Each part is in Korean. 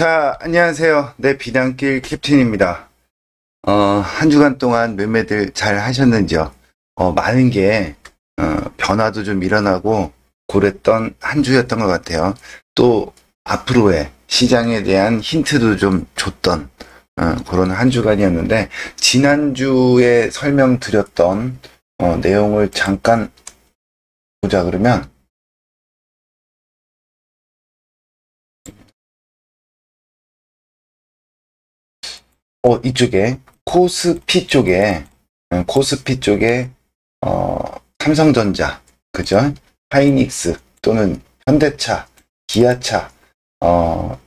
자, 안녕하세요. 네, 비단길 캡틴입니다. 한 주간 동안 매매들 잘 하셨는지요? 많은 게, 변화도 좀 일어나고, 그랬던 한 주였던 것 같아요. 또, 앞으로의 시장에 대한 힌트도 좀 줬던, 그런 한 주간이었는데, 지난주에 설명드렸던, 내용을 잠깐 보자 그러면, 이쪽에, 코스피 쪽에, 어, 삼성전자, 그죠? 하이닉스 또는 현대차, 기아차, 어,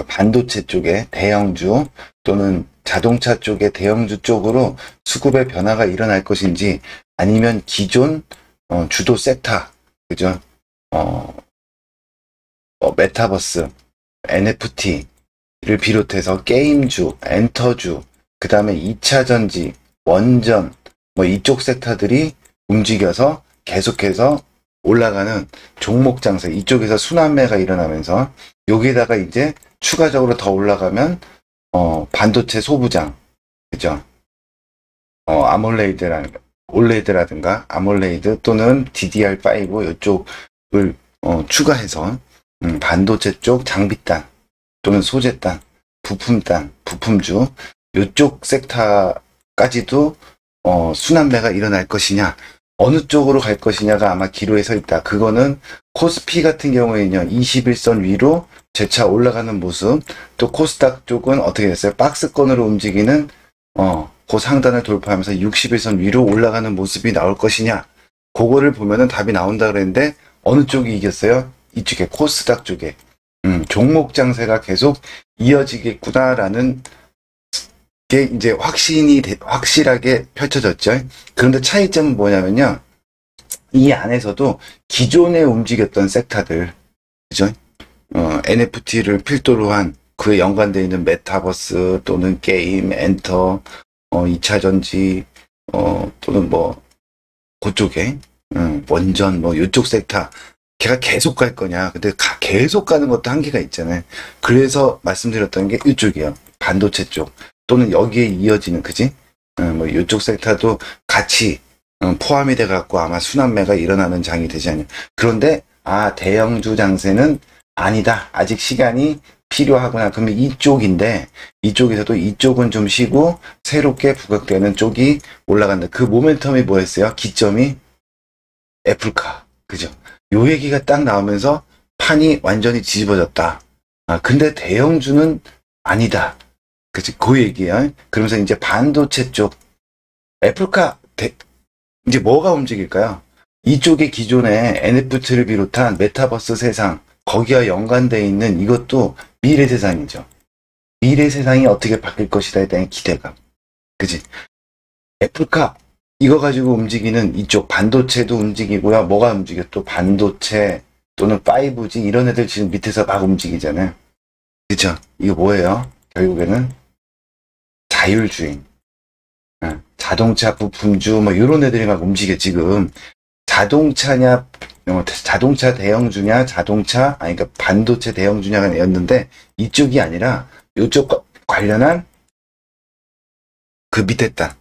반도체 쪽에 대형주 또는 자동차 쪽의 대형주 쪽으로 수급의 변화가 일어날 것인지 아니면 기존 주도 섹터, 그죠? 어, 메타버스, NFT를 비롯해서 게임주, 엔터주, 그 다음에 2차 전지, 원전, 뭐 이쪽 섹터들이 움직여서 계속해서 올라가는 종목 장세, 이쪽에서 순환매가 일어나면서 여기에다가 이제 추가적으로 더 올라가면 반도체 소부장, 그죠? 올레드라든가 아몰레이드 또는 DDR5 이쪽을 추가해서 반도체 쪽 장비단 또는 소재단, 부품단, 부품주 이쪽 섹터까지도 순환매가 일어날 것이냐, 어느 쪽으로 갈 것이냐가 아마 기로에 서 있다. 그거는 코스피 같은 경우에는요, 21선 위로 재차 올라가는 모습, 또 코스닥 쪽은 어떻게 됐어요? 박스권으로 움직이는 그 상단을 돌파하면서 61선 위로 올라가는 모습이 나올 것이냐, 그거를 보면은 답이 나온다 그랬는데 어느 쪽이 이겼어요? 이쪽에, 코스닥 쪽에. 종목 장세가 계속 이어지겠구나라는 게 이제 확실하게 펼쳐졌죠. 그런데 차이점은 뭐냐면요, 이 안에서도 기존에 움직였던 섹터들, 그죠? NFT를 필두로 한 그에 연관되어 있는 메타버스 또는 게임, 엔터, 2차 전지, 또는 뭐 그쪽에 원전 뭐 이쪽 섹터, 걔가 계속 갈 거냐. 근데 계속 가는 것도 한계가 있잖아요. 그래서 말씀드렸던 게 이쪽이에요. 반도체 쪽 또는 여기에 이어지는, 그지? 뭐 이쪽 섹터도 같이 포함이 돼 갖고 아마 순환매가 일어나는 장이 되지 않냐. 그런데 대형주 장세는 아니다, 아직 시간이 필요하구나. 그러면 이쪽인데, 이쪽에서도 이쪽은 좀 쉬고 새롭게 부각되는 쪽이 올라간다. 그 모멘텀이 뭐였어요? 기점이 애플카, 그죠? 요 얘기가 딱 나오면서 판이 완전히 뒤집어졌다. 근데 대형주는 아니다, 그치? 그 얘기야. 그러면서 이제 반도체 쪽, 애플카, 이제 뭐가 움직일까요? 이쪽에 기존에 NFT를 비롯한 메타버스 세상, 거기와 연관되어 있는 이것도 미래 세상이죠. 미래 세상이 어떻게 바뀔 것이다에 대한 기대감. 그치? 애플카, 이거 가지고 움직이는 이쪽 반도체도 움직이고요. 뭐가 움직여? 또 반도체 또는 5G 이런 애들 지금 밑에서 막 움직이잖아요. 그쵸? 이거 뭐예요? 결국에는 자율주행, 자동차 부품주 뭐 이런 애들이 막 움직여. 지금 자동차 대형주냐, 그러니까 반도체 대형주냐가 였는데 이쪽이 아니라 이쪽 관련한 그 밑에 단,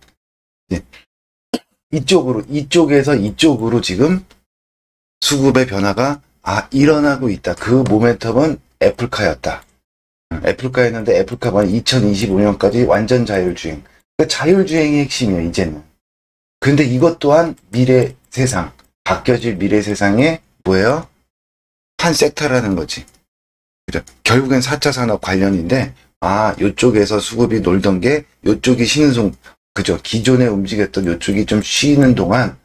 이쪽에서 이쪽으로 지금 수급의 변화가 일어나고 있다. 그 모멘텀은 애플카였다. 애플카였는데 애플카가 2025년까지 완전 자율주행. 그러니까 자율주행이 핵심이에요, 이제는. 근데 이것 또한 미래 세상, 바뀌어질 미래 세상의 뭐예요? 한 섹터라는 거지. 그죠? 결국엔 4차 산업 관련인데, 요쪽에서 수급이 놀던 게 요쪽이 쉬는 그죠? 기존에 움직였던 요쪽이 좀 쉬는 동안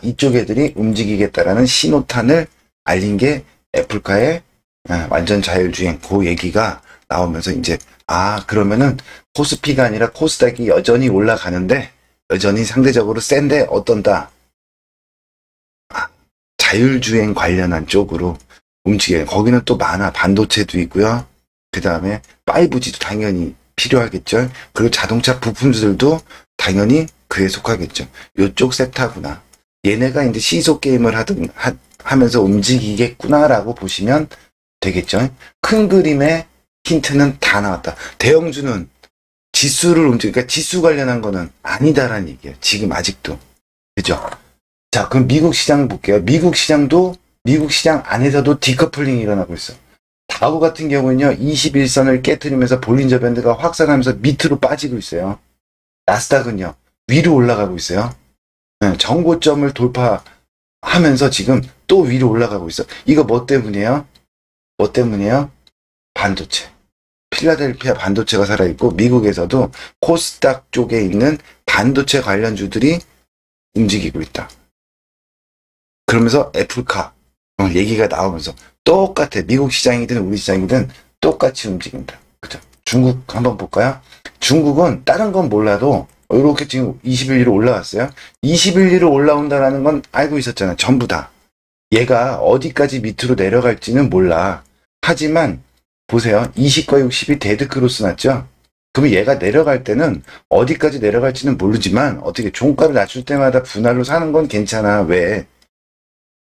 이쪽 애들이 움직이겠다라는 신호탄을 알린 게 애플카의 완전 자율주행, 그 얘기가 나오면서 이제 그러면은 코스피가 아니라 코스닥이 여전히 올라가는데, 여전히 상대적으로 센데 어떤다? 자율주행 관련한 쪽으로 움직여요. 거기는 또 많아. 반도체도 있고요. 그 다음에 5G도 당연히 필요하겠죠. 그리고 자동차 부품들도 당연히 그에 속하겠죠. 요쪽 섹터구나. 얘네가 이제 시소 게임을 하면서 움직이겠구나라고 보시면 되겠죠. 큰 그림의 힌트는 다 나왔다. 대형주는 지수를 그러니까 지수 관련한 거는 아니다라는 얘기예요. 지금 아직도. 그죠? 자, 그럼 미국 시장 볼게요. 미국 시장도 미국 시장 안에서도 디커플링이 일어나고 있어. 다우 같은 경우는요, 21선을 깨트리면서 볼린저 밴드가 확산하면서 밑으로 빠지고 있어요. 나스닥은요, 위로 올라가고 있어요. 네, 정고점을 돌파하면서 지금 또 위로 올라가고 있어. 이거 뭐 때문이에요? 뭐 때문이에요? 반도체. 필라델피아 반도체가 살아있고, 미국에서도 코스닥 쪽에 있는 반도체 관련주들이 움직이고 있다. 그러면서 애플카 얘기가 나오면서 똑같아. 미국 시장이든 우리 시장이든 똑같이 움직인다. 그죠? 중국 한번 볼까요? 중국은 다른 건 몰라도 이렇게 지금 21위로 올라왔어요. 21위로 올라온다라는 건 알고 있었잖아요. 전부 다. 얘가 어디까지 밑으로 내려갈지는 몰라. 하지만 보세요. 20과 60이 데드크로스 났죠? 그럼 얘가 내려갈 때는 어디까지 내려갈지는 모르지만 어떻게 종가를 낮출 때마다 분할로 사는 건 괜찮아. 왜?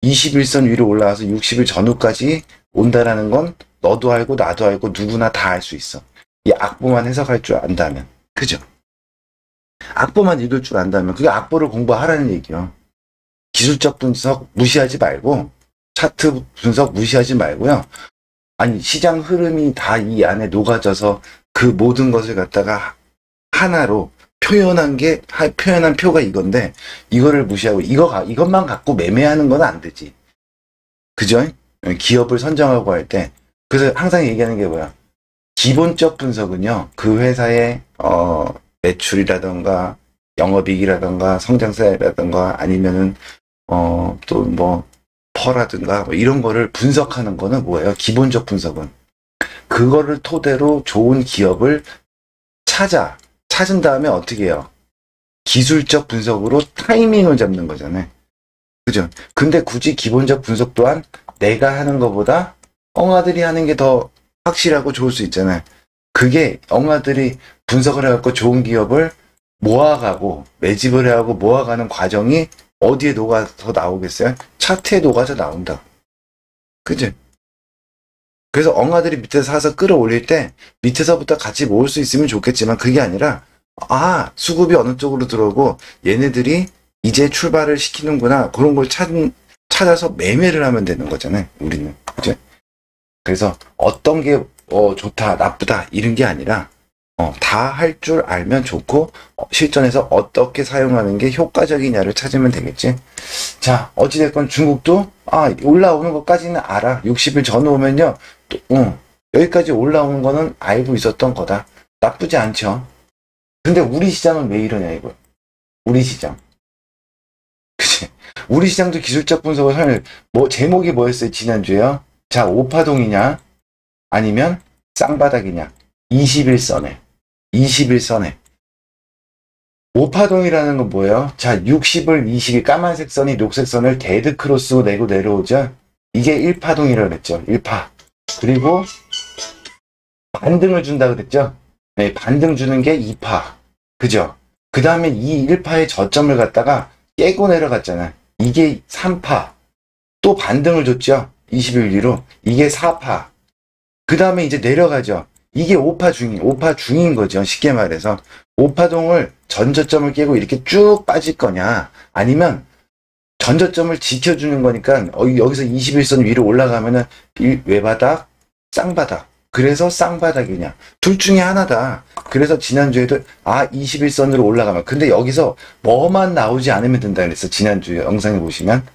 21선 위로 올라와서 60일 전후까지 온다라는 건 너도 알고 나도 알고 누구나 다 알 수 있어. 이 악보만 해석할 줄 안다면. 그죠? 악보만 읽을 줄 안다면 그게 악보를 공부하라는 얘기요. 기술적 분석 무시하지 말고 차트 분석 무시하지 말고요. 아니 시장 흐름이 다 이 안에 녹아져서 그 모든 것을 갖다가 하나로 표현한 표가 이건데, 이거를 무시하고, 이것만 갖고 매매하는 건 안 되지. 그죠? 기업을 선정하고 할 때. 그래서 항상 얘기하는 게 뭐야? 기본적 분석은요, 그 회사의, 매출이라던가, 영업이익이라던가, 성장세라던가, 아니면은, 또 뭐, 퍼라든가, 뭐 이런 거를 분석하는 거는 뭐예요? 기본적 분석은. 그거를 토대로 좋은 기업을 찾은 다음에 어떻게 해요? 기술적 분석으로 타이밍을 잡는 거잖아요. 그죠? 근데 굳이 기본적 분석 또한 내가 하는 것보다 엉아들이 하는 게 더 확실하고 좋을 수 있잖아요. 그게 엉아들이 분석을 해갖고 좋은 기업을 모아가고 매집을 해가고 모아가는 과정이 어디에 녹아서 나오겠어요? 차트에 녹아서 나온다. 그죠? 그래서 엉아들이 밑에서 사서 끌어올릴 때 밑에서부터 같이 모을 수 있으면 좋겠지만 그게 아니라 수급이 어느 쪽으로 들어오고 얘네들이 이제 출발을 시키는구나 그런 걸 찾아서 매매를 하면 되는 거잖아요. 우리는. 그죠? 그래서 어떤 게 좋다 나쁘다 이런 게 아니라 다 할 줄 알면 좋고 실전에서 어떻게 사용하는 게 효과적이냐를 찾으면 되겠지. 자, 어찌됐건 중국도 올라오는 것까지는 알아. 60일 전후 오면요. 여기까지 올라오는 거는 알고 있었던 거다. 나쁘지 않죠. 근데 우리 시장은 왜 이러냐 이거. 우리 시장. 그치? 우리 시장도 기술적 분석을 제목이 뭐였어요 지난주에요? 자, 오파동이냐 아니면 쌍바닥이냐. 21선에. 오파동이라는 건 뭐예요? 자, 60을 20이 까만색 선이 녹색 선을 데드 크로스로 내고 내려오죠? 이게 1파동이라고 그랬죠. 1파. 그리고 반등을 준다 그랬죠? 네, 반등 주는 게 2파. 그죠? 그 다음에 이 1파의 저점을 갖다가 깨고 내려갔잖아요. 이게 3파. 또 반등을 줬죠? 20일 뒤로. 이게 4파. 그 다음에 이제 내려가죠. 이게 5파 중인 거죠. 쉽게 말해서. 5파동을 전저점을 깨고 이렇게 쭉 빠질 거냐. 아니면 전저점을 지켜주는 거니까 여기서 21선 위로 올라가면은 외바닥, 쌍바닥. 그래서 쌍바닥이냐. 둘 중에 하나다. 그래서 지난주에도 21선으로 올라가면. 근데 여기서 뭐만 나오지 않으면 된다 그랬어. 지난주 영상에 보시면.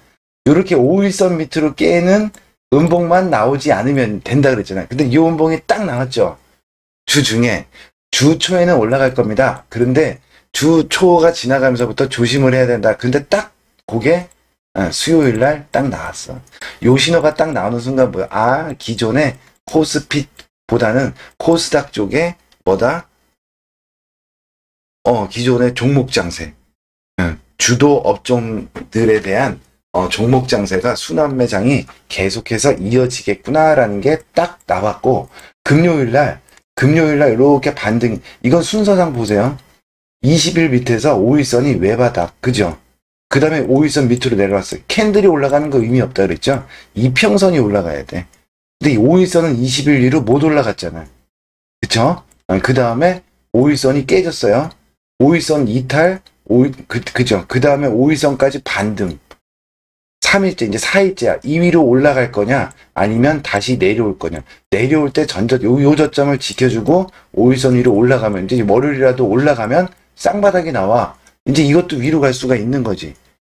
이렇게 5일선 밑으로 깨는 음봉만 나오지 않으면 된다 그랬잖아요. 근데 이 음봉이 딱 나왔죠. 주 중에. 주 초에는 올라갈 겁니다. 그런데 주 초가 지나가면서부터 조심을 해야 된다. 근데 딱 그게 수요일 날 딱 나왔어. 요 신호가 딱 나오는 순간 뭐야? 기존의 코스핏보다는 코스닥 쪽에 뭐다? 기존의 종목 장세. 주도 업종들에 대한 종목 장세가 순환 매장이 계속해서 이어지겠구나라는 게 딱 나왔고, 금요일 날 이렇게 반등, 이건 순서상 보세요. 20일 밑에서 5일선이 외바닥, 그죠? 그 다음에 5일선 밑으로 내려왔어요. 캔들이 올라가는 거 의미 없다 그랬죠? 이평선이 올라가야 돼. 근데 이 5일선은 20일 뒤로 못 올라갔잖아요. 그쵸? 그 다음에 5일선이 깨졌어요. 5일선 이탈, 그죠? 그 다음에 5일선까지 반등. 3일째, 이제 4일째야. 2위로 올라갈 거냐, 아니면 다시 내려올 거냐. 내려올 때 요 저점을 지켜주고 5일선 위로 올라가면, 이제 월요일이라도 올라가면 쌍바닥이 나와. 이제 이것도 위로 갈 수가 있는 거지.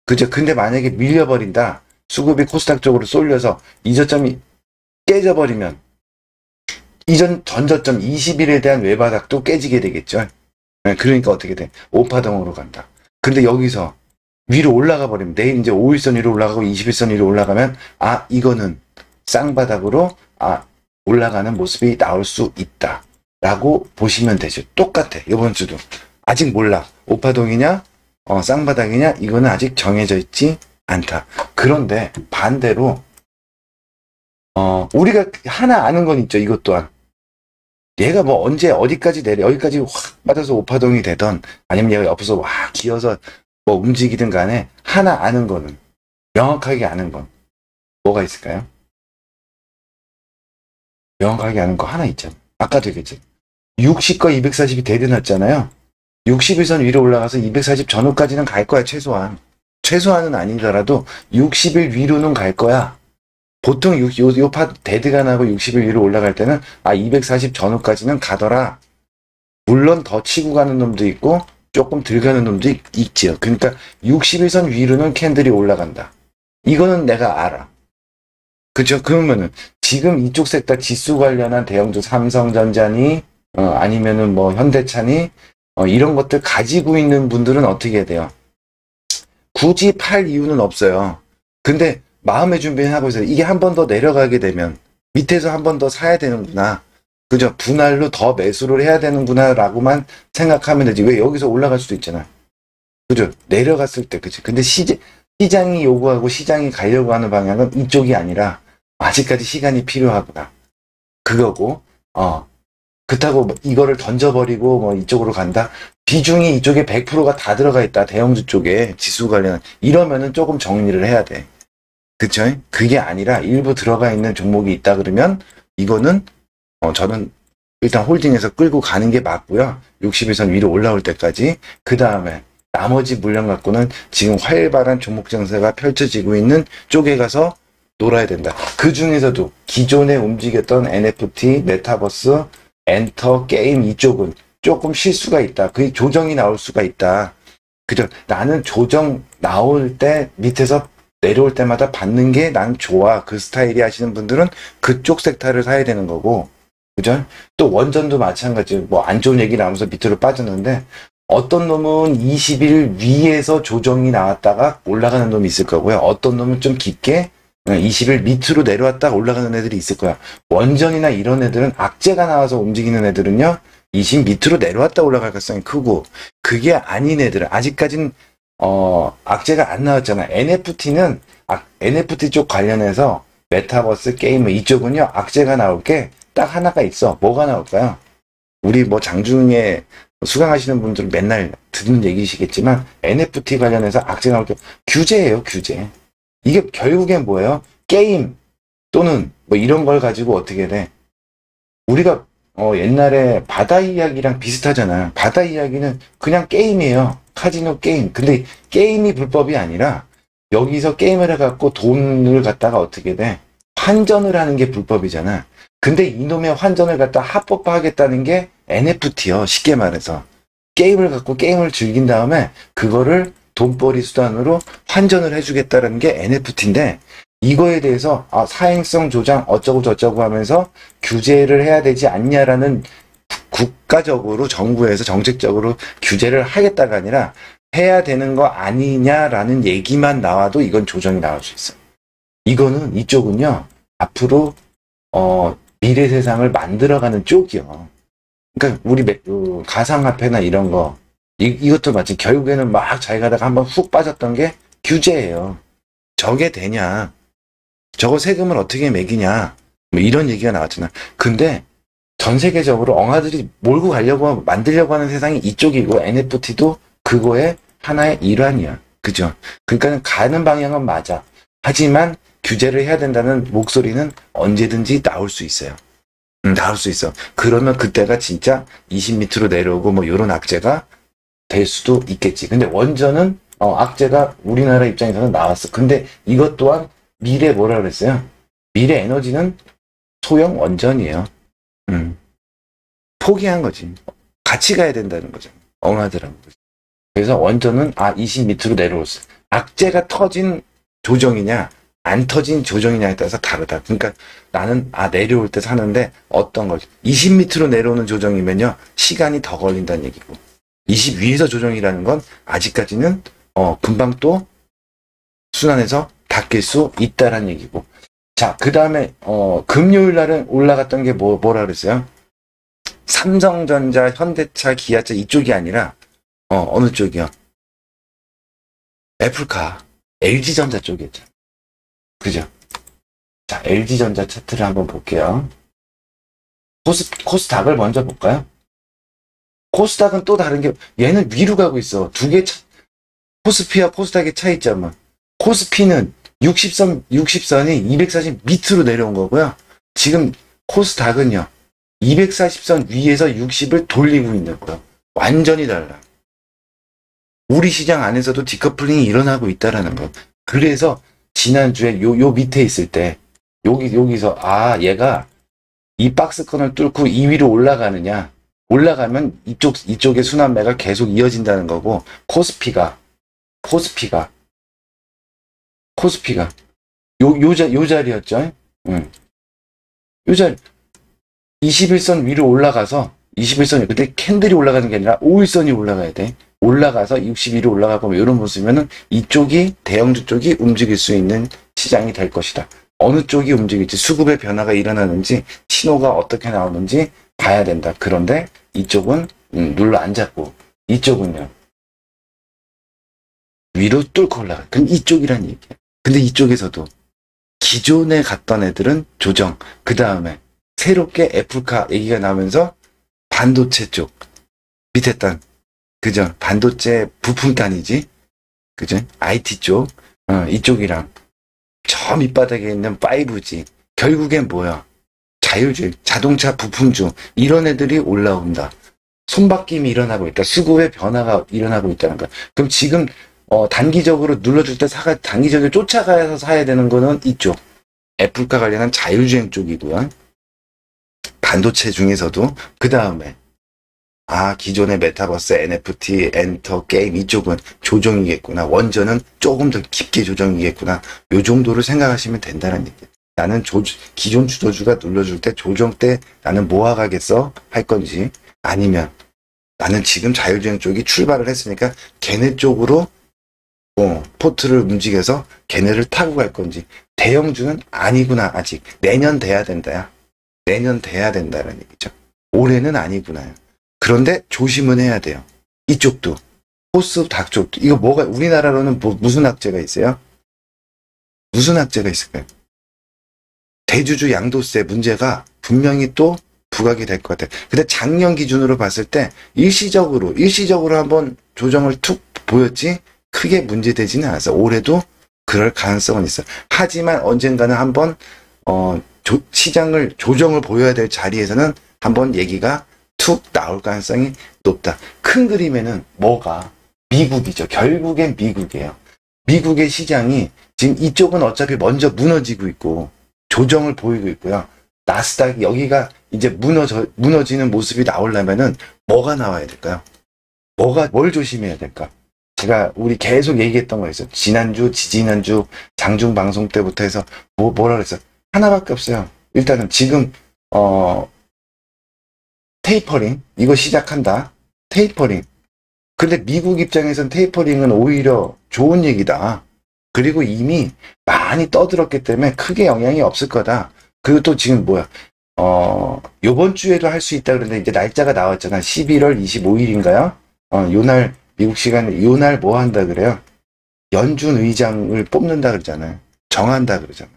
그죠? 근데 만약에 밀려버린다. 수급이 코스닥 쪽으로 쏠려서 이 저점이 깨져버리면 이전 전저점 20일에 대한 외바닥도 깨지게 되겠죠. 그러니까 어떻게 돼? 오파동으로 간다. 근데 여기서 위로 올라가 버리면, 내일 이제 5일선 위로 올라가고 21선 위로 올라가면, 이거는 쌍바닥으로 올라가는 모습이 나올 수 있다 라고 보시면 되죠. 똑같아. 이번 주도 아직 몰라. 오파동이냐 쌍바닥이냐, 이거는 아직 정해져 있지 않다. 그런데 반대로 우리가 하나 아는 건 있죠. 이것 또한 얘가 뭐 언제 어디까지 내려, 여기까지 확 빠져서 오파동이 되던, 아니면 얘가 옆에서 와 기어서 뭐 움직이든 간에, 하나 아는 거는, 명확하게 아는 건 뭐가 있을까요? 명확하게 아는 거 하나 있잖아. 아까도 얘기했지. 60과 240이 대등했잖아요. 60일선 위로 올라가서 240 전후까지는 갈 거야, 최소한. 최소한은 아니더라도 60일 위로는 갈 거야. 보통 요 파 데드가 나고 60일 위로 올라갈 때는 240 전후까지는 가더라. 물론 더 치고 가는 놈도 있고 조금 덜 가는 놈도 있지요. 그러니까 60일선 위로는 캔들이 올라간다. 이거는 내가 알아. 그죠? 그러면은 지금 이쪽 섹터 지수 관련한 대형주, 삼성전자니 아니면은 뭐 현대차니 이런 것들 가지고 있는 분들은 어떻게 돼요? 굳이 팔 이유는 없어요. 근데 마음의 준비는 하고 있어요. 이게 한 번 더 내려가게 되면 밑에서 한 번 더 사야 되는구나. 그죠? 분할로 더 매수를 해야 되는구나 라고만 생각하면 되지. 왜 여기서 올라갈 수도 있잖아. 그죠? 내려갔을 때, 그치? 근데 시장이 요구하고 시장이 가려고 하는 방향은 이쪽이 아니라 아직까지 시간이 필요하구나. 그거고, 그렇다고 이거를 던져버리고 뭐 이쪽으로 간다? 비중이 이쪽에 100%가 다 들어가 있다. 대형주 쪽에 지수 관련. 이러면은 조금 정리를 해야 돼. 그쵸? 그게 아니라 일부 들어가 있는 종목이 있다 그러면 이거는 저는 일단 홀딩해서 끌고 가는 게 맞고요. 60일선 위로 올라올 때까지. 그 다음에 나머지 물량 갖고는 지금 활발한 종목 정세가 펼쳐지고 있는 쪽에 가서 놀아야 된다. 그 중에서도 기존에 움직였던 NFT, 메타버스, 엔터, 게임 이쪽은 조금 실수가 있다. 그 조정이 나올 수가 있다. 그죠? 나는 조정 나올 때 밑에서 내려올 때마다 받는 게 난 좋아. 그 스타일이 하시는 분들은 그쪽 섹터를 사야 되는 거고. 그죠? 또 원전도 마찬가지. 뭐 안 좋은 얘기 나오면서 밑으로 빠졌는데 어떤 놈은 20일 위에서 조정이 나왔다가 올라가는 놈이 있을 거고요. 어떤 놈은 좀 깊게 20일 밑으로 내려왔다가 올라가는 애들이 있을 거야. 원전이나 이런 애들은 악재가 나와서 움직이는 애들은요. 20 밑으로 내려왔다 올라갈 가능성이 크고, 그게 아닌 애들은 아직까진 악재가 안 나왔잖아. NFT는 NFT 쪽 관련해서 메타버스 게임 이쪽은요. 악재가 나올 게 딱 하나가 있어. 뭐가 나올까요? 우리 뭐 장중에 수강하시는 분들은 맨날 듣는 얘기시겠지만 NFT 관련해서 악재 나올 게 규제예요. 규제. 이게 결국엔 뭐예요? 게임 또는 뭐 이런 걸 가지고 어떻게 돼? 우리가 옛날에 바다 이야기랑 비슷하잖아. 바다 이야기는 그냥 게임이에요. 카지노 게임. 근데 게임이 불법이 아니라 여기서 게임을 해갖고 돈을 갖다가 어떻게 돼? 환전을 하는 게 불법이잖아. 근데 이놈의 환전을 갖다 합법화하겠다는 게 NFT요. 쉽게 말해서. 게임을 갖고 게임을 즐긴 다음에 그거를 돈벌이 수단으로 환전을 해주겠다는 게 NFT인데, 이거에 대해서 사행성 조장 어쩌고 저쩌고 하면서 규제를 해야 되지 않냐라는 국가적으로 정부에서 정책적으로 규제를 하겠다가 아니라 해야 되는 거 아니냐라는 얘기만 나와도 이건 조정이 나올 수 있어. 이거는 이쪽은요 앞으로 미래 세상을 만들어가는 쪽이요. 그러니까 우리 가상화폐나 이런 거 이것도 마치 결국에는 막 잘 가다가 한번 훅 빠졌던 게 규제예요. 저게 되냐? 저거 세금을 어떻게 매기냐? 뭐 이런 얘기가 나왔잖아. 근데 전 세계적으로 엉아들이 몰고 가려고 만들려고 하는 세상이 이쪽이고 NFT도 그거의 하나의 일환이야. 그죠? 그러니까 가는 방향은 맞아. 하지만 규제를 해야 된다는 목소리는 언제든지 나올 수 있어요. 나올 수 있어. 그러면 그때가 진짜 20m로 내려오고 뭐 요런 악재가 될 수도 있겠지. 근데 원전은 악재가 우리나라 입장에서는 나왔어. 근데 이것 또한 미래 뭐라 그랬어요? 미래 에너지는 소형 원전이에요. 포기한 거지. 같이 가야 된다는 거죠. 엉하더라고. 그래서 원전은 20m로 내려올수. 악재가 터진 조정이냐 안 터진 조정이냐에 따라서 다르다. 그러니까 나는 내려올 때 사는데 어떤 거지. 20m로 내려오는 조정이면요 시간이 더 걸린다는 얘기고 20 위에서 조정이라는 건 아직까지는 금방 또 순환해서 닦일 수 있다라는 얘기고. 자, 그 다음에 금요일 날은 올라갔던 게 뭐라 그랬어요? 삼성전자, 현대차, 기아차 이쪽이 아니라 어느 쪽이요? 애플카, LG전자 쪽이었죠. 그죠? 자, LG전자 차트를 한번 볼게요. 코스닥을 먼저 볼까요? 코스닥은 또 다른 게 얘는 위로 가고 있어. 두 개 코스피와 코스닥의 차이점은 코스피는 60선이 240 밑으로 내려온 거고요. 지금 코스닥은요. 240선 위에서 60을 돌리고 있는 거예요. 완전히 달라. 우리 시장 안에서도 디커플링이 일어나고 있다라는 거. 그래서 지난주에 요 밑에 있을 때 여기서 얘가 이 박스권을 뚫고 2위로 올라가느냐. 올라가면 이쪽의 순환매가 계속 이어진다는 거고 코스피가 요 자리였죠. 요 자리 21선 위로 올라가서 21선이 근데 캔들이 올라가는 게 아니라 5일선이 올라가야 돼. 올라가서 62로 올라가고 이런 모습이면은 이쪽이 대형주 쪽이 움직일 수 있는 시장이 될 것이다. 어느 쪽이 움직일지 수급의 변화가 일어나는지 신호가 어떻게 나오는지 봐야 된다. 그런데 이쪽은 눌러 앉았고 이쪽은요 위로 뚫고 올라가. 그럼 이쪽이란 얘기야. 근데 이쪽에서도 기존에 갔던 애들은 조정. 그 다음에 새롭게 애플카 얘기가 나오면서 반도체 쪽 밑에 단 그죠? 반도체 부품단이지. 그죠? IT 쪽 이쪽이랑 저 밑바닥에 있는 5G 결국엔 뭐야? 자율주행, 자동차 부품주 이런 애들이 올라온다. 손바뀜이 일어나고 있다. 수급의 변화가 일어나고 있다는 거야. 그럼 지금 단기적으로 눌러줄 때 단기적으로 쫓아가서 사야 되는 거는 이쪽 애플과 관련한 자율주행 쪽이고요. 반도체 중에서도 그 다음에 기존의 메타버스, NFT, 엔터, 게임 이쪽은 조정이겠구나. 원전은 조금 더 깊게 조정이겠구나. 요 정도로 생각하시면 된다는 얘기예요. 나는 기존 주도주가 눌러줄 때 조정 때 나는 모아가겠어? 할 건지 아니면 나는 지금 자율주행 쪽이 출발을 했으니까 걔네 쪽으로 포트를 움직여서 걔네를 타고 갈 건지. 대형주는 아니구나. 아직 내년 돼야 된다야. 내년 돼야 된다는 얘기죠. 올해는 아니구나요. 그런데 조심은 해야 돼요. 이쪽도 코스닥 쪽도 이거 뭐가 우리나라로는 무슨 악재가 있어요? 무슨 악재가 있을까요? 대주주 양도세 문제가 분명히 또 부각이 될 것 같아요. 근데 작년 기준으로 봤을 때 일시적으로 한번 조정을 툭 보였지 크게 문제되지는 않았어. 올해도 그럴 가능성은 있어. 하지만 언젠가는 한번 시장을 조정을 보여야 될 자리에서는 한번 얘기가 툭 나올 가능성이 높다. 큰 그림에는 뭐가? 미국이죠. 결국엔 미국이에요. 미국의 시장이 지금 이쪽은 어차피 먼저 무너지고 있고 조정을 보이고 있고요. 나스닥 여기가 이제 무너지는 모습이 나오려면은 뭐가 나와야 될까요? 뭘 조심해야 될까? 제가 우리 계속 얘기했던 거 있어요. 지난주, 지지난주 장중 방송 때부터 해서 뭐라 그랬어요? 하나밖에 없어요. 일단은 지금 테이퍼링 이거 시작한다. 테이퍼링. 근데 미국 입장에선 테이퍼링은 오히려 좋은 얘기다. 그리고 이미 많이 떠들었기 때문에 크게 영향이 없을 거다. 그리고 또 지금 요번 주에도 할 수 있다 그러는데 이제 날짜가 나왔잖아. 11월 25일인가요? 요날 미국 시간에 요날 뭐 한다 그래요? 연준 의장을 뽑는다 그러잖아요. 정한다 그러잖아요.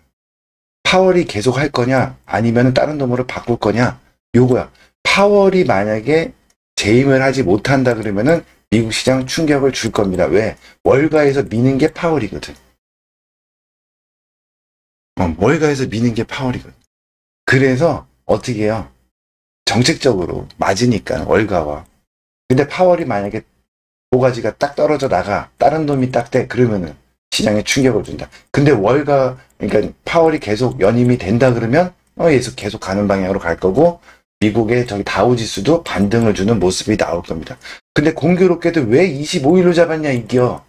파월이 계속 할 거냐 아니면 다른 놈으로 바꿀 거냐 요거야. 파월이 만약에 재임을 하지 못한다 그러면은 미국 시장 충격을 줄 겁니다. 왜? 월가에서 미는 게 파월이거든. 월가에서 미는 게 파월이거든. 그래서 어떻게 해요? 정책적으로 맞으니까 월가와. 근데 파월이 만약에 모가지가 딱 떨어져 나가 다른 놈이 딱 돼 그러면은 시장에 충격을 준다. 근데 월가 그러니까 파월이 계속 연임이 된다 그러면 계속 가는 방향으로 갈 거고 미국의 저기 다우지수도 반등을 주는 모습이 나올 겁니다. 근데 공교롭게도 왜 25일로 잡았냐 이겨.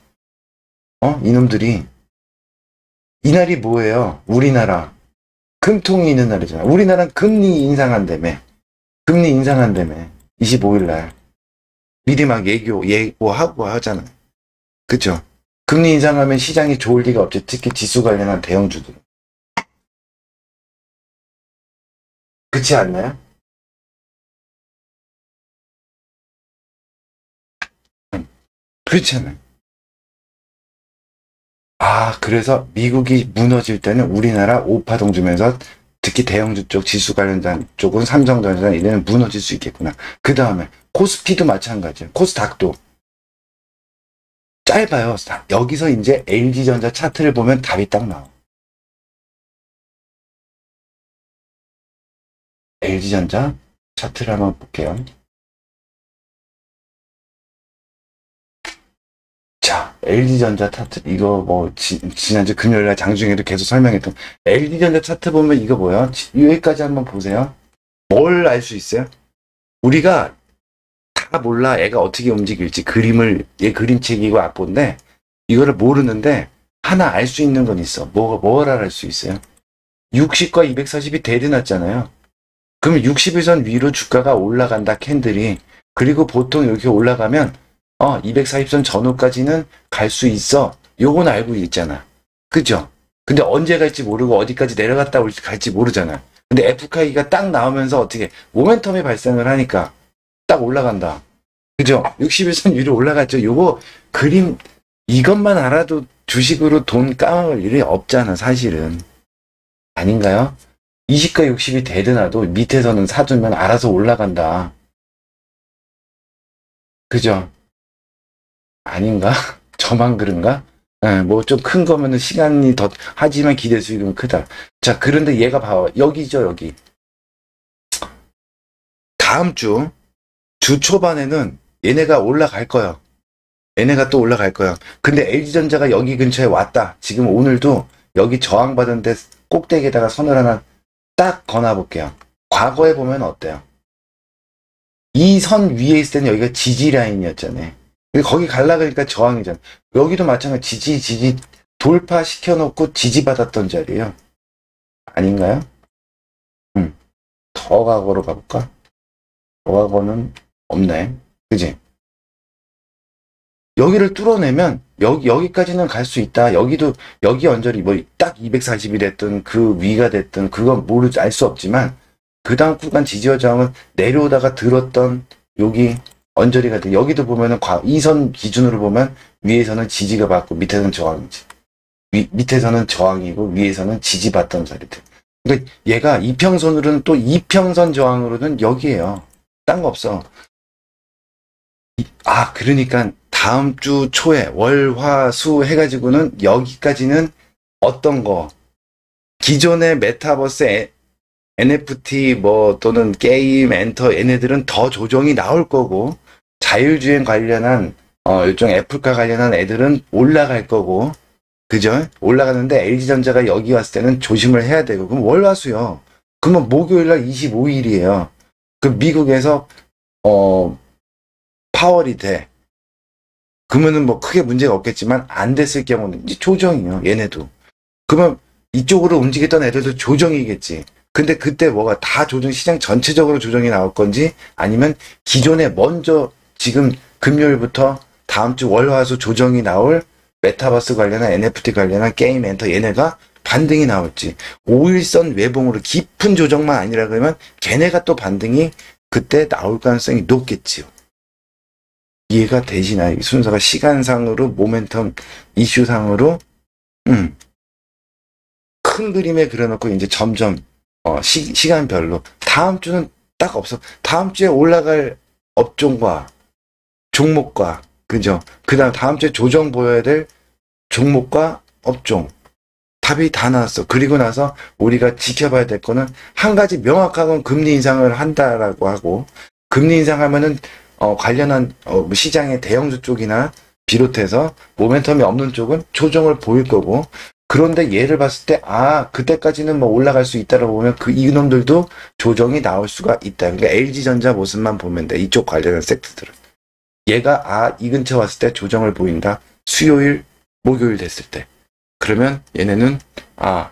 이놈들이. 이날이 뭐예요? 우리나라 금통이 있는 날이잖아. 우리나라는 금리 인상한다며. 금리 인상한다며. 25일 날. 미리 막 예고하고 하잖아요. 그쵸? 금리 인상하면 시장이 좋을 리가 없지. 특히 지수 관련한 대형주들. 그렇지 않나요? 그렇잖아요. 그래서 미국이 무너질 때는 우리나라 오파동 주면서 특히 대형주 쪽 지수 관련된 쪽은 삼성전자 이래는 무너질 수 있겠구나. 그 다음에 코스피도 마찬가지예요. 코스닥도 짧아요. 여기서 이제 LG전자 차트를 보면 답이 딱 나와. LG전자 차트를 한번 볼게요. 자, LG전자 차트 이거 뭐 지난주 금요일날 장중에도 계속 설명했던 LG전자 차트 보면 이거 뭐야? 여기까지 한번 보세요. 뭘 알 수 있어요? 우리가 다 몰라 애가 어떻게 움직일지 얘 그림책이고 악보인데 이거를 모르는데 하나 알 수 있는 건 있어. 뭘 알 수 있어요? 60과 240이 대드났잖아요. 그럼 60일선 위로 주가가 올라간다 캔들이. 그리고 보통 이렇게 올라가면 240선 전후까지는 갈 수 있어. 요건 알고 있잖아. 그죠? 근데 언제 갈지 모르고 어디까지 내려갔다 갈지 모르잖아. 근데 FK가 딱 나오면서 어떻게 모멘텀이 발생을 하니까 딱 올라간다. 그죠? 60일선 위로 올라갔죠. 요거 그림 이것만 알아도 주식으로 돈 까먹을 일이 없잖아 사실은. 아닌가요? 20과 60이 되더라도 밑에서는 사두면 알아서 올라간다. 그죠? 아닌가? 저만 그런가? 뭐 좀 큰 거면은 시간이 더 하지만 기대 수익은 크다. 자, 그런데 얘가 봐봐. 여기죠, 여기. 다음 주 초반에는 얘네가 올라갈 거야. 얘네가 또 올라갈 거야. 근데 LG전자가 여기 근처에 왔다. 지금 오늘도 여기 저항받은 데 꼭대기에다가 선을 하나 딱 거놔볼게요. 과거에 보면 어때요? 이 선 위에 있을 때는 여기가 지지 라인이었잖아요. 거기 갈라 그러니까 저항이잖아. 여기도 마찬가지 지지 돌파시켜놓고 지지받았던 자리예요. 아닌가요? 더 과거로 가볼까? 더 과거는 없네. 그지? 여기를 뚫어내면 여기까지는 갈 수 있다. 여기 언저리 뭐 딱 240이 됐든 그 위가 됐든 그건 알 수 없지만 그 다음 구간 지지와 저항은 내려오다가 들었던 여기 언저리가 돼. 여기도 보면은 이 선 기준으로 보면 위에서는 지지가 받고 밑에서는 저항이지. 밑에서는 저항이고 위에서는 지지받던 자리들. 그러니까 얘가 이평선으로는 또 이평선 저항으로는 여기에요. 딴 거 없어. 그러니까 다음 주 초에 월, 화, 수 해가지고는 여기까지는 어떤 거 기존의 메타버스 NFT 뭐 또는 게임 엔터 얘네들은 더 조정이 나올 거고 자율주행 관련한 일종 애플카 관련한 애들은 올라갈 거고 그죠? 올라가는데 LG전자가 여기 왔을 때는 조심을 해야 되고 그럼 월화수요. 그러면 목요일날 25일이에요. 그 미국에서 파월이 돼. 그러면은 뭐 크게 문제가 없겠지만 안 됐을 경우는 이제 조정이요. 얘네도. 그러면 이쪽으로 움직였던 애들도 조정이겠지. 근데 그때 뭐가 다 시장 전체적으로 조정이 나올 건지 아니면 기존에 먼저 지금 금요일부터 다음 주 월화수 조정이 나올 메타버스 관련한 NFT 관련한 게임 엔터 얘네가 반등이 나올지 5일선 외봉으로 깊은 조정만 아니라 그러면 걔네가 또 반등이 그때 나올 가능성이 높겠지요. 이해가 되시나요? 순서가 시간상으로 모멘텀 이슈상으로 큰 그림에 그려놓고 이제 점점 시간별로 다음 주는 딱 없어. 다음 주에 올라갈 업종과 종목과 그죠? 그다음 다음 주에 조정 보여야 될 종목과 업종 답이 다 나왔어. 그리고 나서 우리가 지켜봐야 될 거는 한 가지 명확한 건 금리 인상을 한다라고 하고, 금리 인상하면은 관련한 시장의 대형주 쪽이나 비롯해서 모멘텀이 없는 쪽은 조정을 보일 거고, 그런데 얘를 봤을 때 그때까지는 뭐 올라갈 수 있다라고 보면 이놈들도 조정이 나올 수가 있다. 그러니까 LG전자 모습만 보면 돼. 이쪽 관련한 섹터들은. 얘가 이 근처 왔을 때 조정을 보인다. 수요일, 목요일 됐을 때. 그러면 얘네는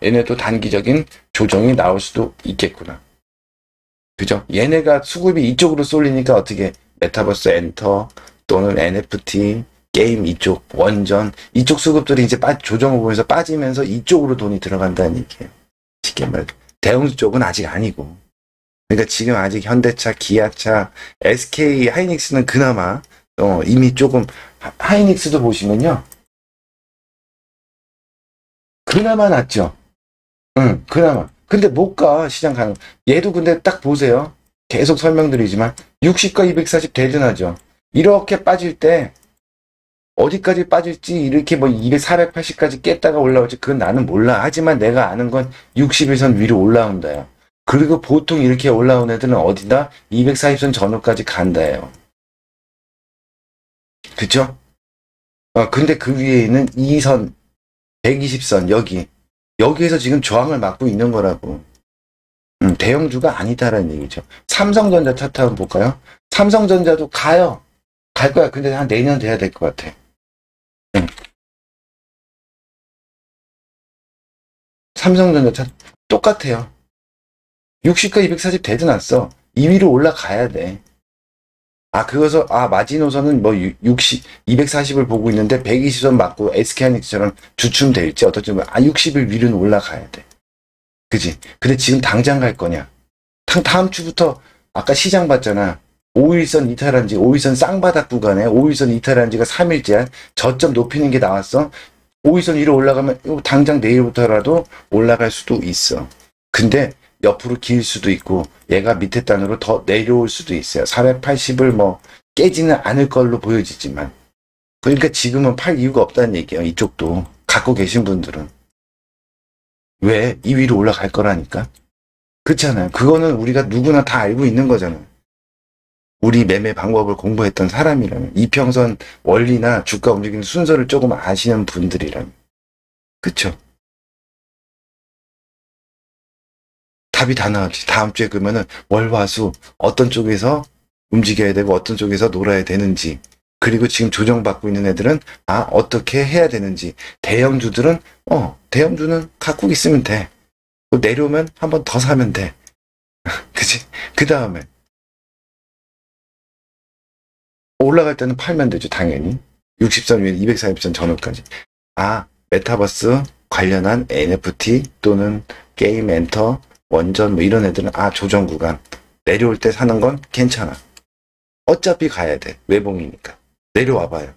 얘네도 단기적인 조정이 나올 수도 있겠구나. 그죠? 얘네가 수급이 이쪽으로 쏠리니까 어떻게 메타버스 엔터 또는 NFT 게임 이쪽 원전 이쪽 수급들이 이제 조정을 보면서 빠지면서 이쪽으로 돈이 들어간다는 얘기예요. 쉽게 말해 대형주 쪽은 아직 아니고. 그러니까 지금 아직 현대차, 기아차, SK 하이닉스는 그나마 이미 조금 하이닉스도 보시면요. 그나마 낫죠. 그나마. 근데 못 가, 시장 가는. 얘도 근데 딱 보세요. 계속 설명드리지만, 60과 240 대전하죠. 이렇게 빠질 때, 어디까지 빠질지, 이렇게 480까지 깼다가 올라올지, 그건 나는 몰라. 하지만 내가 아는 건 61선 위로 올라온다요. 그리고 보통 이렇게 올라온 애들은 어디다? 240선 전후까지 간다요. 그쵸? 근데 그 위에 있는 2선, 120선, 여기에서 지금 저항을 막고 있는 거라고. 대형주가 아니다라는 얘기죠. 삼성전자 차트 한번 볼까요? 삼성전자도 가요. 갈 거야. 근데 한 내년 돼야 될 것 같아. 삼성전자 차트 똑같아요. 60과 240 대드났어. 2위로 올라가야 돼. 그거서 마지노선은 240을 보고 있는데 120선 맞고 SK하이닉스처럼 주춤될지 어떨지 60일 위로는 올라가야 돼. 그지? 근데 지금 당장 갈 거냐? 다음 주부터 아까 시장 봤잖아. 5일선 이탈한 지 5일선 쌍바닥 구간에 5일선 이탈한 지가 3일째 저점 높이는 게 나왔어. 5일선 위로 올라가면 당장 내일부터라도 올라갈 수도 있어. 근데 옆으로 길 수도 있고 얘가 밑에 단으로 더 내려올 수도 있어요. 480을 깨지는 않을 걸로 보여지지만 그러니까 지금은 팔 이유가 없다는 얘기예요. 이쪽도 갖고 계신 분들은 왜? 이 위로 올라갈 거라니까. 그렇잖아요. 그거는 우리가 누구나 다 알고 있는 거잖아요. 우리 매매 방법을 공부했던 사람이라면 이평선 원리나 주가 움직이는 순서를 조금 아시는 분들이라면 그쵸? 답이 다 나왔지. 다음 주에 그러면은 월화수 어떤 쪽에서 움직여야 되고 어떤 쪽에서 놀아야 되는지 그리고 지금 조정받고 있는 애들은 어떻게 해야 되는지 대형주들은 대형주는 갖고 있으면 돼. 내려오면 한 번 더 사면 돼. 그치? 그 다음에 올라갈 때는 팔면 되죠. 당연히 60선 위에 240선 전후까지. 메타버스 관련한 NFT 또는 게임 엔터 원전 이런 애들은 조정 구간 내려올 때 사는 건 괜찮아. 어차피 가야 돼. 외봉이니까. 내려와 봐요.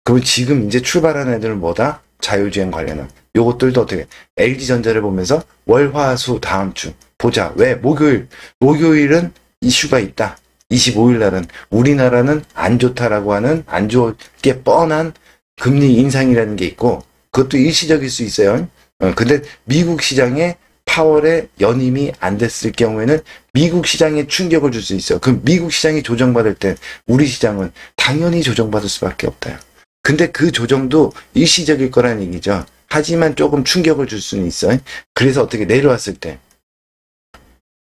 그럼 지금 이제 출발하는 애들은 뭐다? 자율주행 관련한. 요것들도 어떻게 LG전자를 보면서 월화수 다음 주 보자. 왜? 목요일은 이슈가 있다. 25일 날은 우리나라는 안 좋다라고 하는 안 좋게 뻔한 금리 인상이라는 게 있고 그것도 일시적일 수 있어요. 근데 미국 시장에 파월의 연임이 안 됐을 경우에는 미국 시장에 충격을 줄 수 있어요. 그럼 미국 시장이 조정받을 때 우리 시장은 당연히 조정받을 수밖에 없다요. 근데 그 조정도 일시적일 거라는 얘기죠. 하지만 조금 충격을 줄 수는 있어요. 그래서 어떻게 내려왔을 때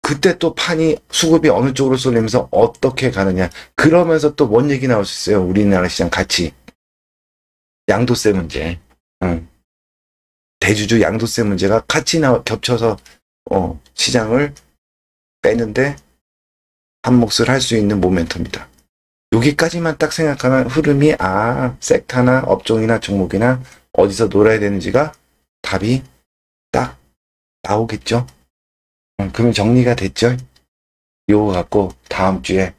그때 또 판이 수급이 어느 쪽으로 쏠리면서 어떻게 가느냐. 그러면서 또 뭔 얘기 나올 수 있어요. 우리나라 시장 같이. 양도세 문제. 대주주 양도세 문제가 같이 겹쳐서 시장을 빼는데 한 몫을 할 수 있는 모멘텀이다. 여기까지만 딱 생각하면 흐름이 섹터나 업종이나 종목이나 어디서 놀아야 되는지가 답이 딱 나오겠죠. 그러면 정리가 됐죠. 요거 갖고 다음 주에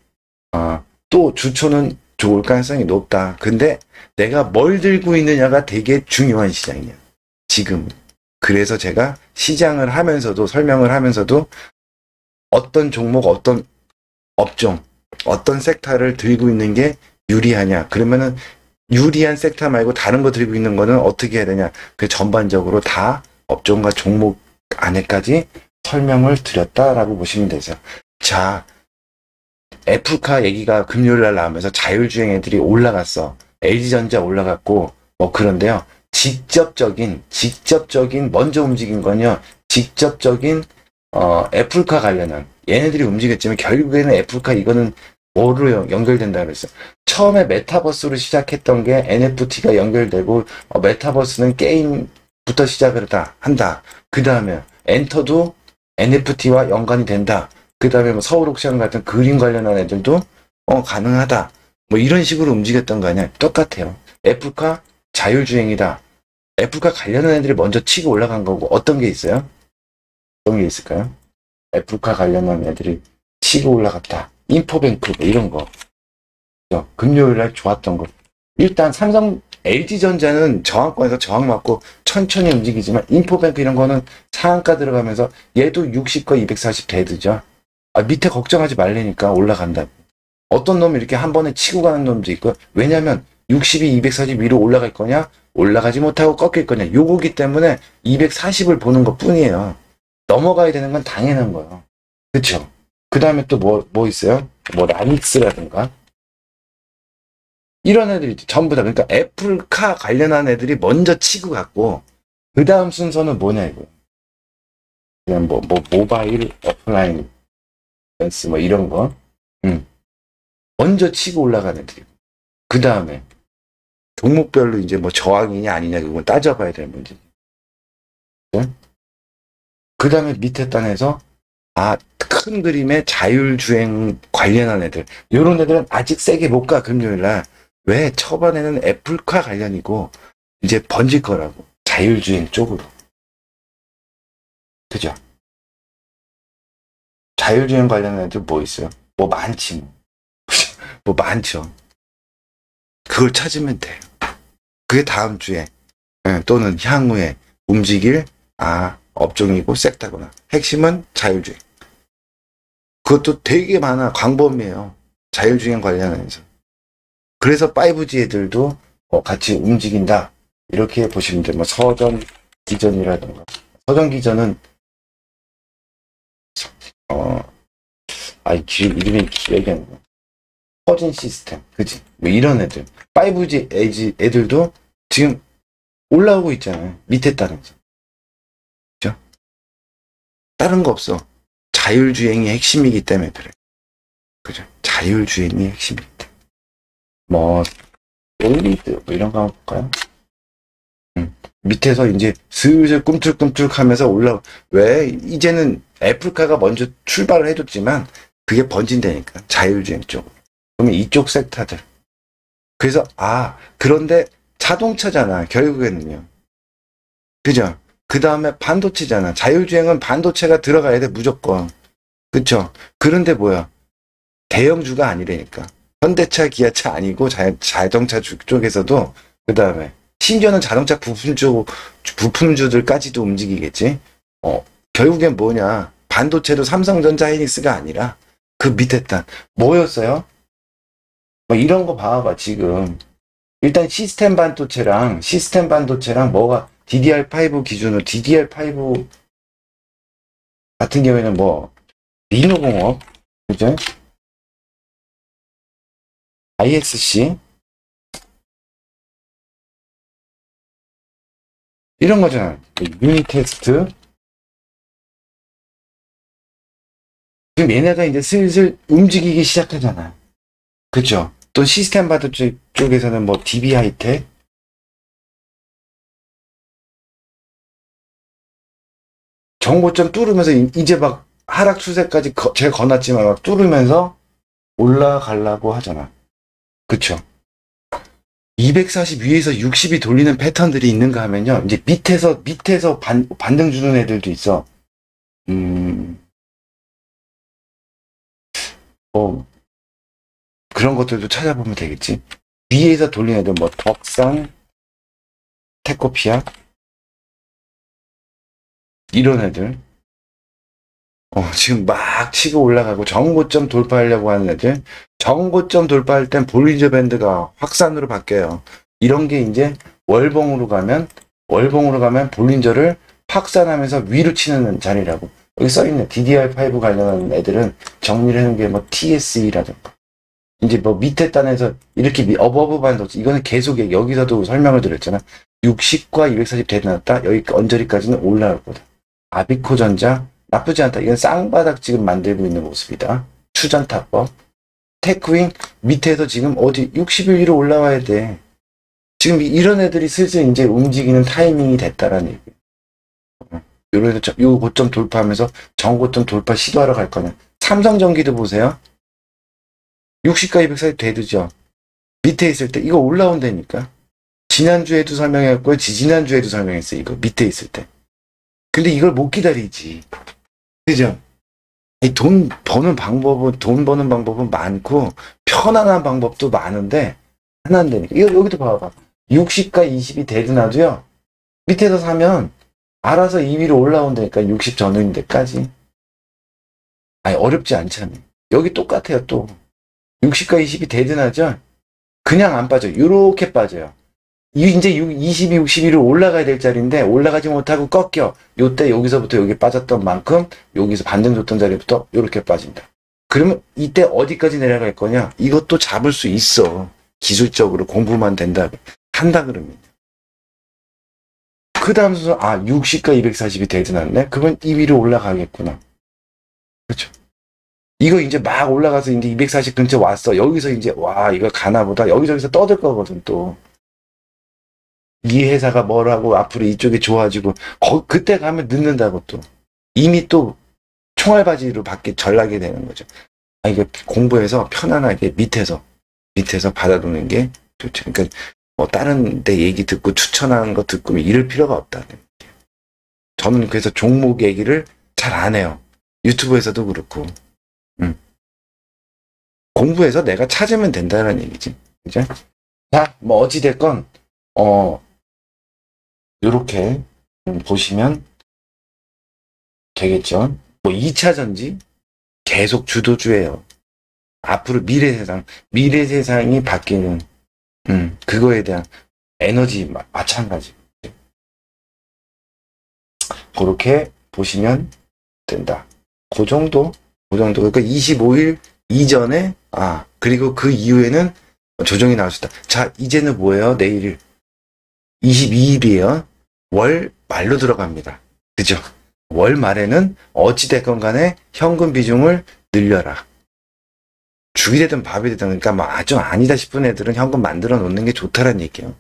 또 주초는 좋을 가능성이 높다. 근데 내가 뭘 들고 있느냐가 되게 중요한 시장이야. 지금. 그래서 제가 시장을 하면서도 설명을 하면서도 어떤 종목, 어떤 업종, 어떤 섹터를 들고 있는 게 유리하냐. 그러면은 유리한 섹터 말고 다른 거 들고 있는 거는 어떻게 해야 되냐. 그 전반적으로 다 업종과 종목 안에까지 설명을 드렸다라고 보시면 되죠. 자, 애플카 얘기가 금요일 날 나오면서 자율주행 애들이 올라갔어. LG전자 올라갔고 뭐 그런데요. 직접적인 먼저 움직인 건요. 직접적인 애플카 관련한 얘네들이 움직였지만 결국에는 애플카 이거는 뭐로 연결된다 그랬어. 처음에 메타버스로 시작했던 게 NFT가 연결되고 메타버스는 게임부터 시작을 한다. 그 다음에 엔터도 NFT와 연관이 된다. 그 다음에 뭐 서울옥션 같은 그림 관련한 애들도 가능하다. 뭐 이런 식으로 움직였던 거 아니야. 똑같아요. 애플카 자율주행이다. 애플카 관련한 애들이 먼저 치고 올라간 거고 어떤 게 있어요? 어떤 게 있을까요? 애플카 관련한 애들이 치고 올라갔다. 인포뱅크 뭐 이런 거. 금요일날 좋았던 거. 일단 삼성 LG전자는 저항권에서 저항 맞고 천천히 움직이지만 인포뱅크 이런 거는 상한가 들어가면서 얘도 60과 240 대드죠. 밑에 걱정하지 말라니까 올라간다. 어떤 놈이 이렇게 한 번에 치고 가는 놈도 있고 왜냐면 60이 240 위로 올라갈 거냐 올라가지 못하고 꺾일 거냐 요거기 때문에 240을 보는 것 뿐이에요. 넘어가야 되는 건 당연한 거예요. 그쵸? 그 다음에 또 뭐 있어요? 뭐 라닉스라든가 이런 애들이 전부 다 그러니까 애플카 관련한 애들이 먼저 치고 갔고 그 다음 순서는 뭐냐 이거 그냥 뭐 모바일 어플라이언스 뭐 이런 거 먼저 치고 올라간 애들이 그 다음에 종목별로 이제 뭐 저항이냐 아니냐 그건 따져봐야 되는 문제. 그 다음에 밑에 단에서 큰 그림의 자율주행 관련한 애들 이런 애들은 아직 세게 못 가 금요일날. 왜? 초반에는 애플카 관련이고 이제 번질 거라고. 자율주행 쪽으로. 그죠? 자율주행 관련한 애들 뭐 있어요? 뭐 많지 뭐 많죠. 그걸 찾으면 돼요. 그게 다음 주에 또는 향후에 움직일 업종이고 섹터구나. 핵심은 자율주행. 그것도 되게 많아. 광범위해요. 자율주행 관련해서. 그래서 5G 애들도 같이 움직인다. 이렇게 보시면 돼요. 뭐 서전 기전이라든가. 서전 기전은 이름이 기억이 안 나. 서진 시스템. 그치? 뭐 이런 애들. 5G 애들도 지금 올라오고 있잖아요. 밑에 따라서. 그죠? 다른 거 없어. 자율주행이 핵심이기 때문에 그래. 그죠? 자율주행이 핵심이기 때문에. 뭐, 올리드, 뭐 이런 거 한번 볼까요? 밑에서 이제 슬슬 꿈틀꿈틀 하면서 왜? 이제는 애플카가 먼저 출발을 해줬지만, 그게 번진다니까. 자율주행 쪽으로. 그러면 이쪽 섹터들. 그래서, 그런데 자동차잖아. 결국에는요. 그죠? 그 다음에 반도체잖아. 자율주행은 반도체가 들어가야 돼, 무조건. 그쵸? 그런데 뭐야? 대형주가 아니라니까. 현대차, 기아차 아니고 자동차 쪽에서도 그 다음에 심지어는 자동차 부품주들까지도 움직이겠지. 결국엔 뭐냐? 반도체도 삼성전자, 하이닉스가 아니라 그 밑에 단 뭐였어요? 뭐 이런 거 봐봐 지금. 일단 시스템 반도체랑 뭐가 DDR5 기준으로 DDR5 같은 경우에는 뭐 리노공업, 그죠? ISC 이런 거잖아. 유닛 테스트. 지금 얘네가 이제 슬슬 움직이기 시작하잖아. 그쵸? 또 시스템 반도체 쪽에서는 뭐 DB 하이텍 정고점 뚫으면서 이제 막 하락 추세까지 제가 거놨지만 막 뚫으면서 올라가려고 하잖아. 그쵸? 240 위에서 60이 돌리는 패턴들이 있는가 하면요. 이제 밑에서 반등 주는 애들도 있어. 그런 것들도 찾아보면 되겠지. 위에서 돌리는 애들 뭐 덕산, 테코피아 이런 애들. 지금 막 치고 올라가고 정고점 돌파하려고 하는 애들. 정고점 돌파할 땐 볼리저 밴드가 확산으로 바뀌어요. 이런 게 이제 월봉으로 가면 볼린저를 확산하면서 위로 치는 자리라고. 여기 써있네. DDR5 관련한 애들은 정리를 하는 게 뭐 TSE라든가. 이제 뭐 밑에 단에서 이렇게 어버브 반도 이거는 계속 여기서도 설명을 드렸잖아. 60과 240 대놨다. 여기 언저리까지는 올라갈 거다. 아비코 전자 나쁘지 않다. 이건 쌍바닥 지금 만들고 있는 모습이다. 추전타법. 테크윙 밑에서 지금 어디 60일 위로 올라와야 돼. 지금 이런 애들이 슬슬 이제 움직이는 타이밍이 됐다라는 얘기예요. 요런 요 고점 돌파하면서 정고점 돌파 시도하러 갈 거냐. 삼성전기도 보세요. 60과 240 대두죠. 밑에 있을 때 이거 올라온다니까. 지난주에도 설명했고요. 지지난주에도 설명했어요. 이거 밑에 있을 때. 근데 이걸 못 기다리지. 그죠? 이 돈 버는 방법은 많고 편안한 방법도 많은데 하나 안 되니까. 이거 여기도 봐봐. 60과 20이 대두나도요. 밑에서 사면 알아서 2위로 올라온다니까. 60 전후인데까지. 아니 어렵지 않잖아요. 여기 똑같아요. 또 60과 20이 대두나죠. 그냥 안 빠져요. 요렇게 빠져요. 이제 22, 62로 올라가야 될 자리인데 올라가지 못하고 꺾여. 요때 여기서부터 여기 빠졌던 만큼 여기서 반등 줬던 자리부터 요렇게 빠진다. 그러면 이때 어디까지 내려갈 거냐? 이것도 잡을 수 있어. 기술적으로 공부만 한다 그러면. 그 다음 순서 60과 240이 대두났네? 그건 2위로 올라가겠구나. 그렇죠. 이거 이제 막 올라가서 이제 240 근처 왔어. 여기서 이제 이거 가나보다. 여기저기서 떠들 거거든 또. 이 회사가 뭐라고 앞으로 이쪽이 좋아지고 그때 가면 늦는다고 또. 이미 또 총알바지로 전락이 되는 거죠. 이거 공부해서 편안하게 밑에서 받아두는 게 좋죠. 그러니까 뭐 다른 데 얘기 듣고 추천하는 거 듣고 이럴 필요가 없다는 얘기예요. 저는 그래서 종목 얘기를 잘 안 해요. 유튜브에서도 그렇고. 공부해서 내가 찾으면 된다는 얘기지. 그죠? 자, 뭐 어찌됐건 요렇게 보시면 되겠죠. 뭐 2차 전지 계속 주도주예요. 앞으로 미래 세상이 바뀌는 그거에 대한 에너지 마찬가지. 그렇게 보시면 된다. 그 정도. 그러니까 25일 이전에 그리고 그 이후에는 조정이 나올 수 있다. 자, 이제는 뭐예요? 내일 22일이에요. 월 말로 들어갑니다. 그죠? 월 말에는 어찌됐건 간에 현금 비중을 늘려라. 죽이 되든 밥이 되든, 그러니까 좀 아니다 싶은 애들은 현금 만들어 놓는 게 좋다라는 얘기예요.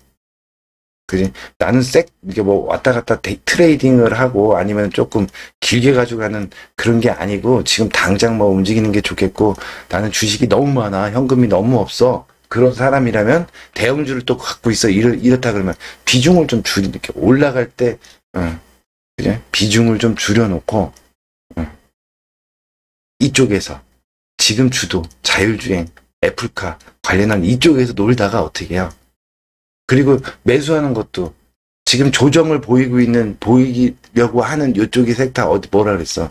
그지? 나는 이게 뭐 왔다 갔다 트레이딩을 하고 아니면 조금 길게 가지고 가는 그런 게 아니고 지금 당장 뭐 움직이는 게 좋겠고 나는 주식이 너무 많아. 현금이 너무 없어. 그런 사람이라면 대형주를 또 갖고 있어. 이렇다 그러면 비중을 좀 이렇게 올라갈 때, 그죠? 비중을 좀 줄여놓고, 이쪽에서 지금 주도, 자율주행, 애플카 관련한 이쪽에서 놀다가 어떻게 해요? 그리고 매수하는 것도 지금 조정을 보이려고 하는 이쪽이 섹터 뭐라 그랬어?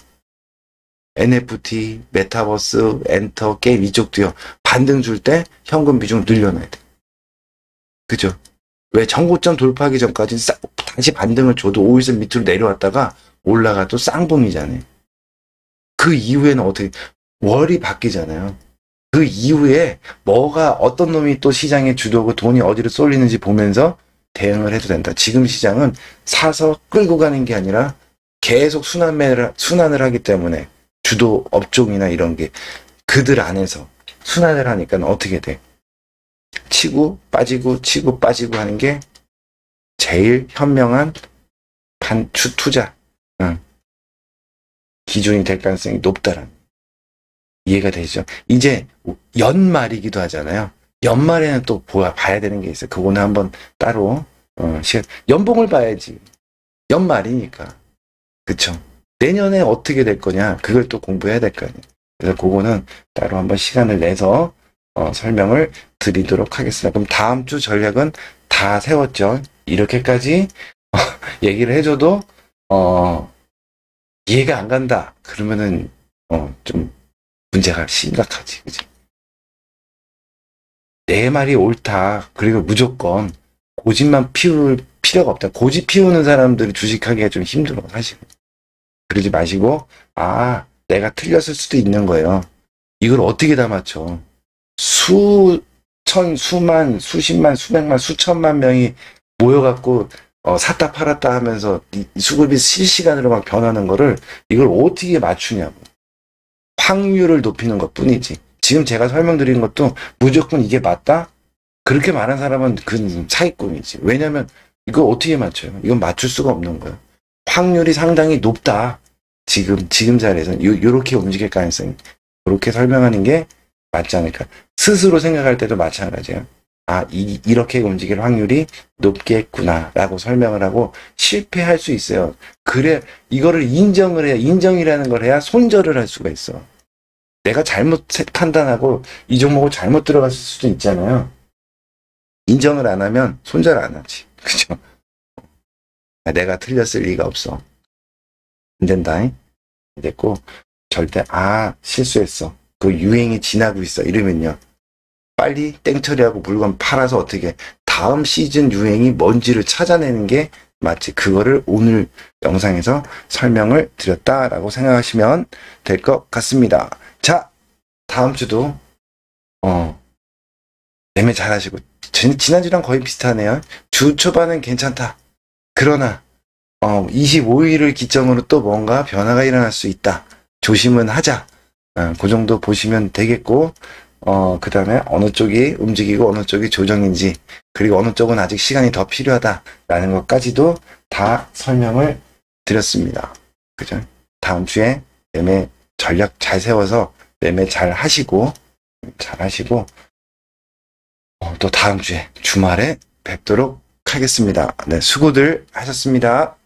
NFT, 메타버스, 엔터, 게임 이쪽도요. 반등 줄 때 현금 비중을 늘려놔야 돼. 그죠? 왜 정고점 돌파하기 전까지 다시 반등을 줘도 5일선 밑으로 내려왔다가 올라가도 쌍봉이잖아요. 그 이후에는 어떻게 월이 바뀌잖아요. 그 이후에 어떤 놈이 또 시장에 주도고 돈이 어디로 쏠리는지 보면서 대응을 해도 된다. 지금 시장은 사서 끌고 가는 게 아니라 계속 순환을 하기 때문에 주도 업종이나 이런 게 그들 안에서 순환을 하니까 어떻게 돼? 치고 빠지고 하는 게 제일 현명한 투자 기준이 될 가능성이 높다라는 이해가 되죠? 이제 연말이기도 하잖아요. 연말에는 또 봐야 되는 게 있어요. 그거는 한번 따로 연봉을 봐야지. 연말이니까. 그쵸? 내년에 어떻게 될 거냐? 그걸 또 공부해야 될 거 아니에요. 그래서 그거는 따로 한번 시간을 내서 설명을 드리도록 하겠습니다. 그럼 다음 주 전략은 다 세웠죠. 이렇게까지 얘기를 해줘도 이해가 안 간다. 그러면은 좀 문제가 심각하지. 그치? 내 말이 옳다. 그리고 무조건 고집만 필요가 없다. 고집 피우는 사람들이 주식하기가 좀 힘들어, 사실. 그러지 마시고, 아, 내가 틀렸을 수도 있는 거예요. 이걸 어떻게 다 맞춰? 수만, 수십만, 수백만, 수천만 명이 모여갖고, 샀다 팔았다 하면서 이 수급이 실시간으로 막 변하는 거를 이걸 어떻게 맞추냐고. 확률을 높이는 것 뿐이지. 지금 제가 설명드린 것도 무조건 이게 맞다? 그렇게 말한 사람은 그 사기꾼이지. 왜냐면 이거 어떻게 맞춰요? 이건 맞출 수가 없는 거예요. 확률이 상당히 높다. 지금 자리에서는 요렇게 움직일 가능성이. 그렇게 설명하는 게 맞지 않을까. 스스로 생각할 때도 마찬가지예요. 아, 이렇게 움직일 확률이 높겠구나 라고 설명을 하고 실패할 수 있어요. 그래, 이거를 인정을 해야, 인정이라는 걸 해야 손절을 할 수가 있어. 내가 잘못 판단하고 이 종목을 잘못 들어갔을 수도 있잖아요. 인정을 안 하면 손절 안 하지. 그죠? 내가 틀렸을 리가 없어. 안 된다. 안 됐고, 절대, 실수했어. 그 유행이 지나고 있어. 이러면요. 빨리 땡처리하고 물건 팔아서 어떻게 다음 시즌 유행이 뭔지를 찾아내는 게 맞지. 그거를 오늘 영상에서 설명을 드렸다라고 생각하시면 될 것 같습니다. 자, 다음 주도 매매 잘하시고 지난주랑 거의 비슷하네요. 주 초반은 괜찮다. 그러나 25일을 기점으로 또 뭔가 변화가 일어날 수 있다. 조심은 하자. 그 정도 보시면 되겠고 그 다음에 어느 쪽이 움직이고 어느 쪽이 조정인지 그리고 어느 쪽은 아직 시간이 더 필요하다라는 것까지도 다 설명을 드렸습니다. 그죠? 다음 주에 매매 전략 잘 세워서 매매 잘 하시고 또 다음 주에 주말에 뵙도록 하겠습니다. 네, 수고들 하셨습니다.